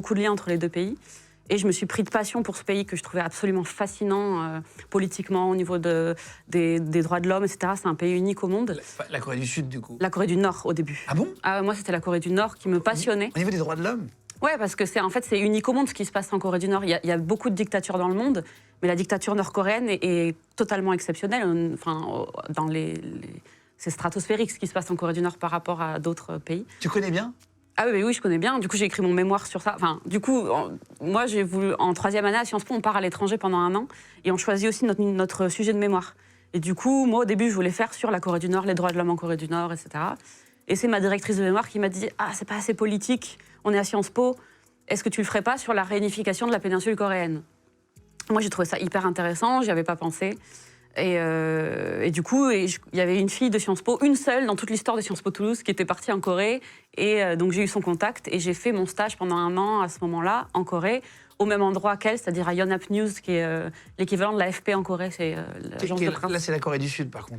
beaucoup de liens entre les deux pays. Et je me suis pris de passion pour ce pays que je trouvais absolument fascinant politiquement, au niveau des droits de l'homme, etc. C'est un pays unique au monde. La Corée du Sud, du coup. La Corée du Nord, au début. Ah bon? Moi, c'était la Corée du Nord qui me passionnait. Au niveau des droits de l'homme? Ouais, parce que c'est unique au monde ce qui se passe en Corée du Nord. Il y a beaucoup de dictatures dans le monde, mais la dictature nord-coréenne est totalement exceptionnelle. Enfin, c'est stratosphérique ce qui se passe en Corée du Nord par rapport à d'autres pays. Tu connais bien? Oui, je connais bien. Du coup, j'ai écrit mon mémoire sur ça. Enfin, du coup, moi, j'ai voulu, en 3e année à Sciences Po, on part à l'étranger pendant 1 an et on choisit aussi notre sujet de mémoire. Et du coup, moi, au début, je voulais faire sur la Corée du Nord, les droits de l'homme en Corée du Nord, etc. Et c'est ma directrice de mémoire qui m'a dit « Ah, c'est pas assez politique, on est à Sciences Po, est-ce que tu le ferais pas sur la réunification de la péninsule coréenne ?» Moi, j'ai trouvé ça hyper intéressant, j'y avais pas pensé. Et du coup, il y avait une fille de Sciences Po, une seule dans toute l'histoire de Sciences Po Toulouse, qui était partie en Corée. Et donc, j'ai eu son contact et j'ai fait mon stage pendant 1 an à ce moment-là, en Corée, au même endroit qu'elle, c'est-à-dire à Yonhap News, qui est l'équivalent de l'AFP en Corée. C'est l'agence de presse. Là, c'est la Corée du Sud, par contre.